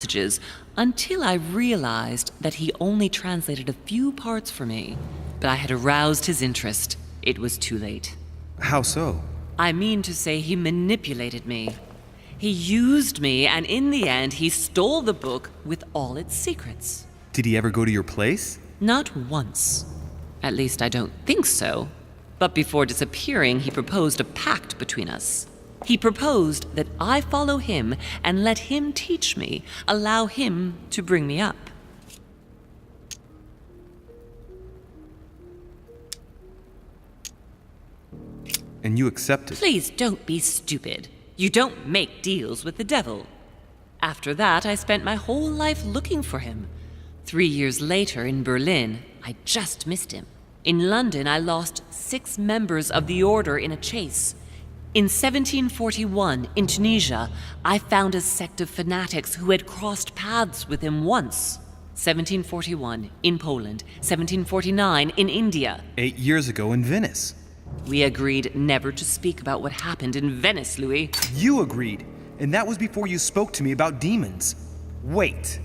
passages until I realized that he only translated a few parts for me. But I had aroused his interest. It was too late. How so? I mean to say he manipulated me. He used me, and in the end, he stole the book with all its secrets. Did he ever go to your place? Not once. At least I don't think so. But before disappearing, he proposed a pact between us. He proposed that I follow him and let him teach me, allow him to bring me up. And you accepted? Please don't be stupid. You don't make deals with the devil. After that, I spent my whole life looking for him. 3 years later, in Berlin, I just missed him. In London, I lost 6 members of the order in a chase. In 1741, in Tunisia, I found a sect of fanatics who had crossed paths with him once. 1741, in Poland. 1749, in India. 8 years ago in Venice. We agreed never to speak about what happened in Venice, Louis. You agreed, and that was before you spoke to me about demons. Wait,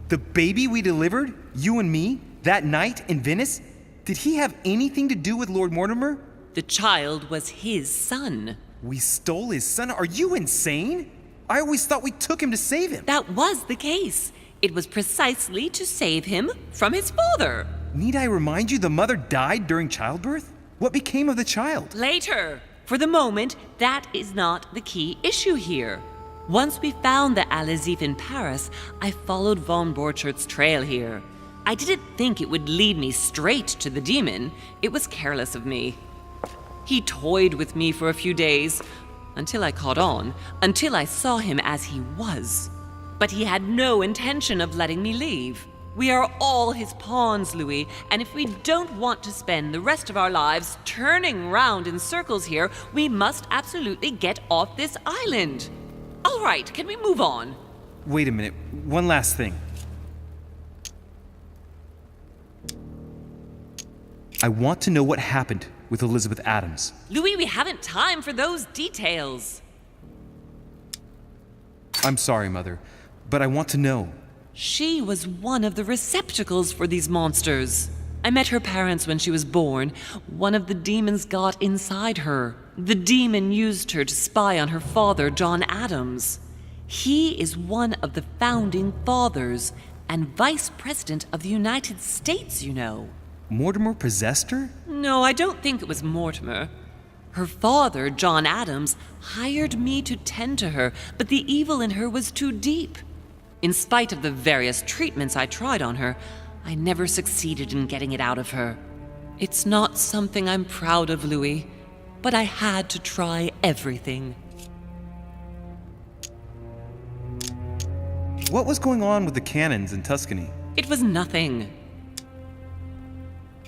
the baby we delivered, you and me, that night in Venice, did he have anything to do with Lord Mortimer? The child was his son. We stole his son? Are you insane? I always thought we took him to save him. That was the case. It was precisely to save him from his father. Need I remind you the mother died during childbirth? What became of the child? Later. For the moment, that is not the key issue here. Once we found the Alazif in Paris, I followed von Borchart's trail here. I didn't think it would lead me straight to the demon. It was careless of me. He toyed with me for a few days, until I caught on, until I saw him as he was. But he had no intention of letting me leave. We are all his pawns, Louis, and if we don't want to spend the rest of our lives turning round in circles here, we must absolutely get off this island. All right, can we move on? Wait a minute, one last thing. I want to know what happened with Elizabeth Adams. Louis, we haven't time for those details. I'm sorry, Mother, but I want to know. She was one of the receptacles for these monsters. I met her parents when she was born. One of the demons got inside her. The demon used her to spy on her father, John Adams. He is one of the founding fathers and vice president of the United States, you know. Mortimer possessed her? No, I don't think it was Mortimer. Her father, John Adams, hired me to tend to her, but the evil in her was too deep. In spite of the various treatments I tried on her, I never succeeded in getting it out of her. It's not something I'm proud of, Louis, but I had to try everything. What was going on with the cannons in Tuscany? It was nothing.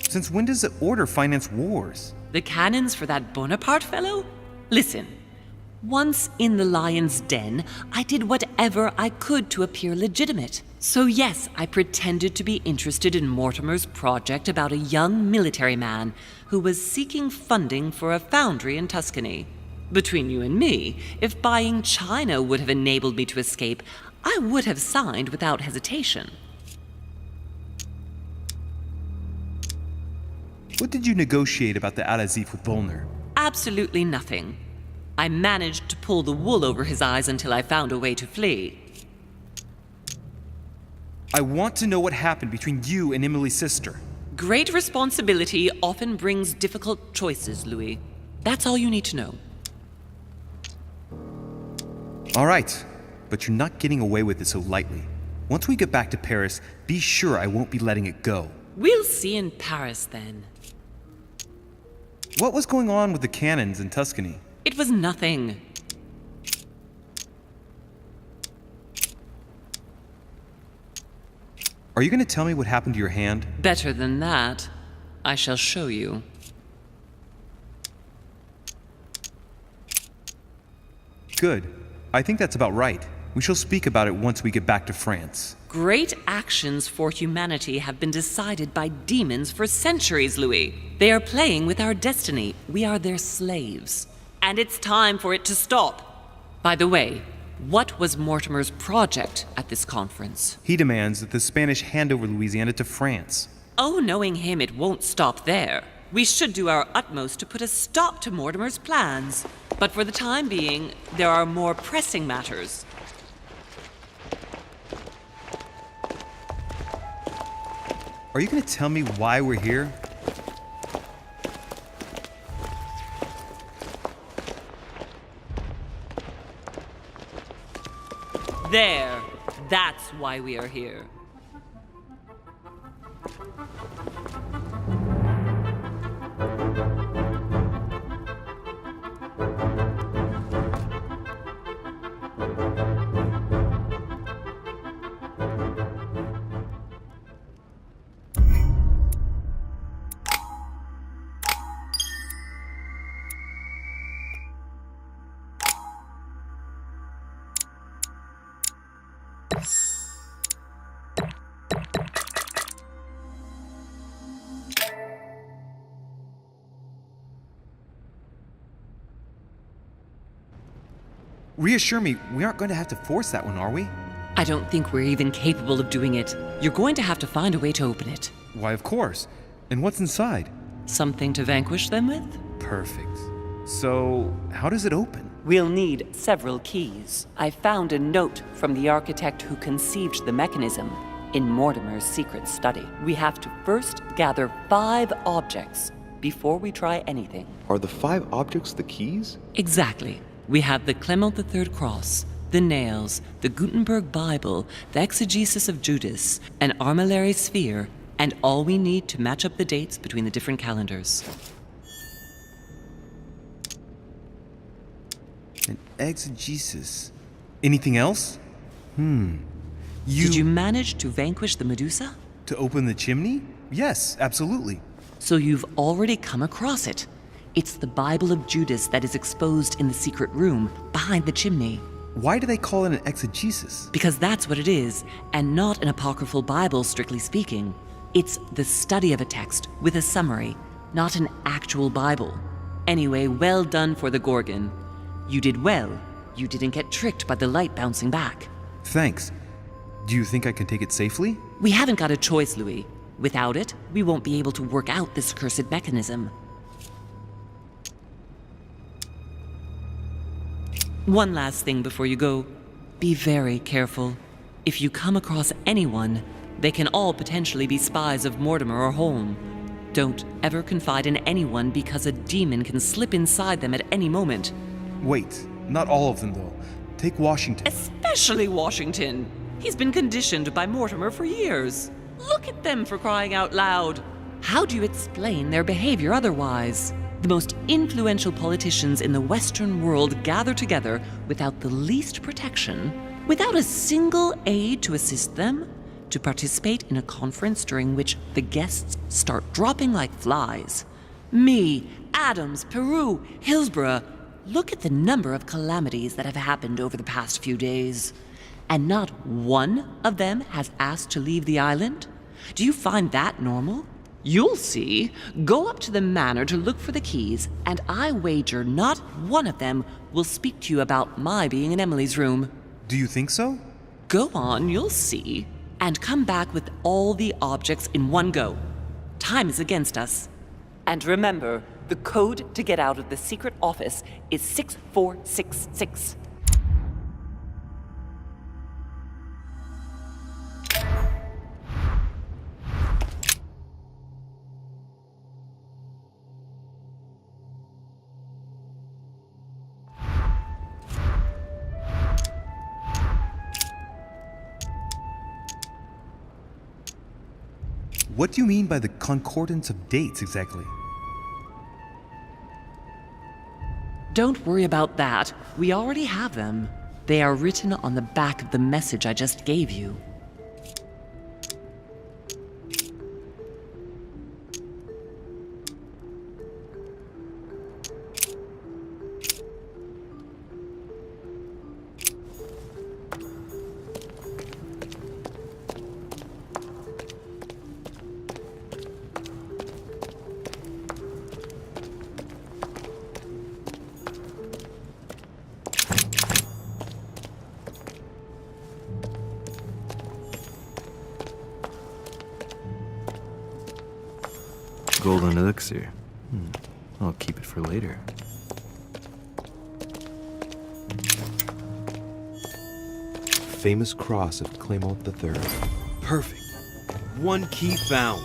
Since when does the Order finance wars? The cannons for that Bonaparte fellow? Listen. Once in the lion's den, I did whatever I could to appear legitimate. So yes, I pretended to be interested in Mortimer's project about a young military man who was seeking funding for a foundry in Tuscany. Between you and me, if buying China would have enabled me to escape, I would have signed without hesitation. What did you negotiate about the Alazif with Volner? Absolutely nothing. I managed to pull the wool over his eyes until I found a way to flee. I want to know what happened between you and Emily's sister. Great responsibility often brings difficult choices, Louis. That's all you need to know. All right, but you're not getting away with it so lightly. Once we get back to Paris, be sure I won't be letting it go. We'll see in Paris then. What was going on with the cannons in Tuscany? It was nothing. Are you going to tell me what happened to your hand? Better than that, I shall show you. Good. I think that's about right. We shall speak about it once we get back to France. Great actions for humanity have been decided by demons for centuries, Louis. They are playing with our destiny. We are their slaves. And it's time for it to stop. By the way, What was Mortimer's project at this conference? He demands that the Spanish hand over Louisiana to France. Oh, knowing him, it won't stop there. We should do our utmost to put a stop to Mortimer's plans. But for the time being, there are more pressing matters. Are you going to tell me why we're here? There. That's why we are here. Reassure me, we aren't going to have to force that one, are we? I don't think we're even capable of doing it. You're going to have to find a way to open it. Why, of course. And what's inside? Something to vanquish them with? Perfect. So, how does it open? We'll need several keys. I found a note from the architect who conceived the mechanism in Mortimer's secret study. We have to first gather 5 objects before we try anything. Are the 5 objects the keys? Exactly. We have the Clement III cross, the nails, the Gutenberg Bible, the exegesis of Judas, an armillary sphere, and all we need to match up the dates between the different calendars. An exegesis. Anything else? Did you manage to vanquish the Medusa? To open the chimney? Yes, absolutely. So you've already come across it. It's the Bible of Judas that is exposed in the secret room behind the chimney. Why do they call it an exegesis? Because that's what it is, and not an apocryphal Bible, strictly speaking. It's the study of a text with a summary, not an actual Bible. Anyway, well done for the Gorgon. You did well. You didn't get tricked by the light bouncing back. Thanks. Do you think I can take it safely? We haven't got a choice, Louis. Without it, we won't be able to work out this cursed mechanism. One last thing before you go. Be very careful. If you come across anyone, they can all potentially be spies of Mortimer or Holm. Don't ever confide in anyone because a demon can slip inside them at any moment. Wait, not all of them though. Take Washington. Especially Washington. He's been conditioned by Mortimer for years. Look at them, for crying out loud. How do you explain their behavior otherwise? The most influential politicians in the Western world gather together without the least protection, without a single aid to assist them, to participate in a conference during which the guests start dropping like flies. Me, Adams, Peru, Hillsborough. Look at the number of calamities that have happened over the past few days. And not one of them has asked to leave the island? Do you find that normal? You'll see. Go up to the manor to look for the keys, and I wager not one of them will speak to you about my being in Emily's room. Do you think so? Go on, you'll see. And come back with all the objects in one go. Time is against us. And remember, the code to get out of the secret office is 6466. What do you mean by the concordance of dates exactly? Don't worry about that. We already have them. They are written on the back of the message I just gave you. Golden elixir. I'll keep it for later. Famous cross of Clement III. Perfect. One key found.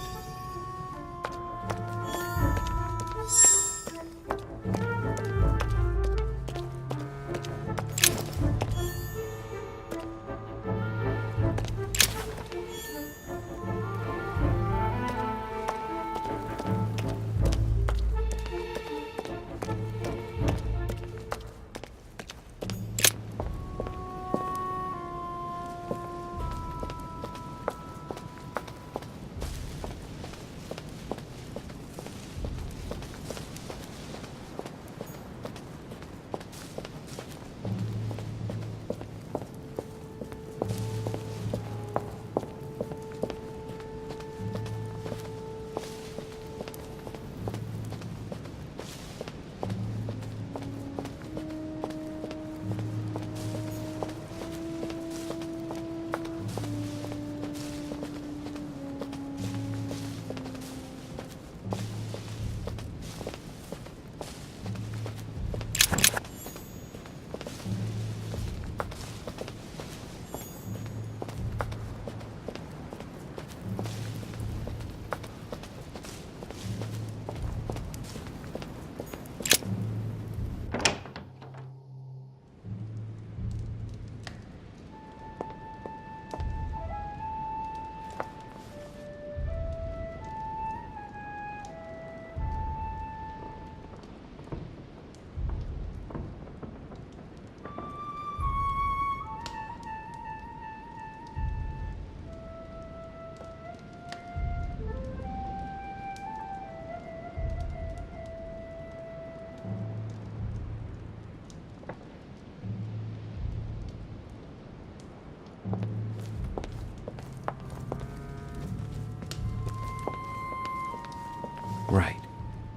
Right.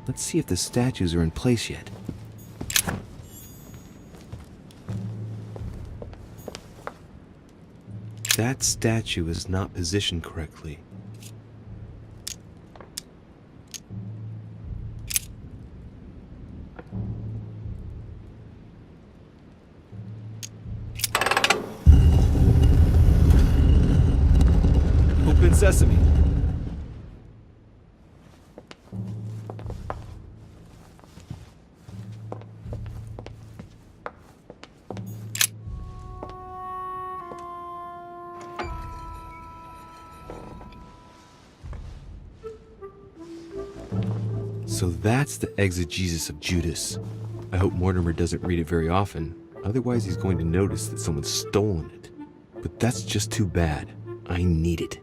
Let's see if the statues are in place yet. That statue is not positioned correctly. Open sesame. So that's the exegesis of Judas. I hope Mortimer doesn't read it very often, otherwise he's going to notice that someone's stolen it. But that's just too bad. I need it.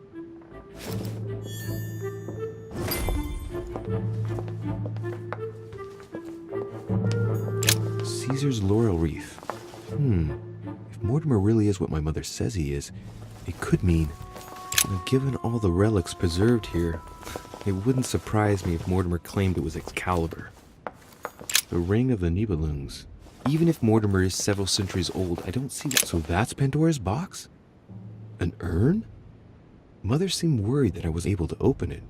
Caesar's laurel wreath. If Mortimer really is what my mother says he is, it could mean, given all the relics preserved here, it wouldn't surprise me if Mortimer claimed it was Excalibur. The Ring of the Nibelungs. Even if Mortimer is several centuries old, I don't see that. So that's Pandora's box? An urn? Mother seemed worried that I was able to open it.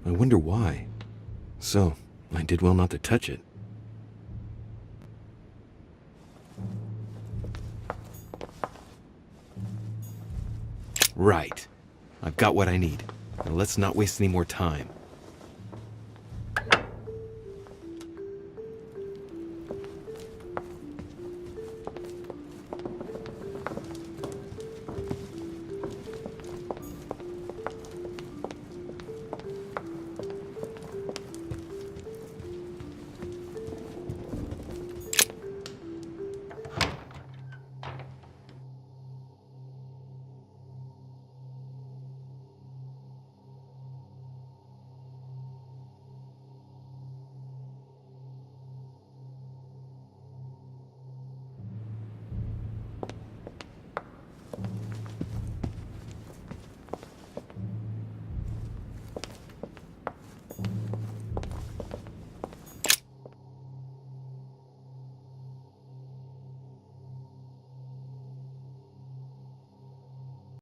I wonder why. So, I did well not to touch it. Right. I've got what I need. Now let's not waste any more time.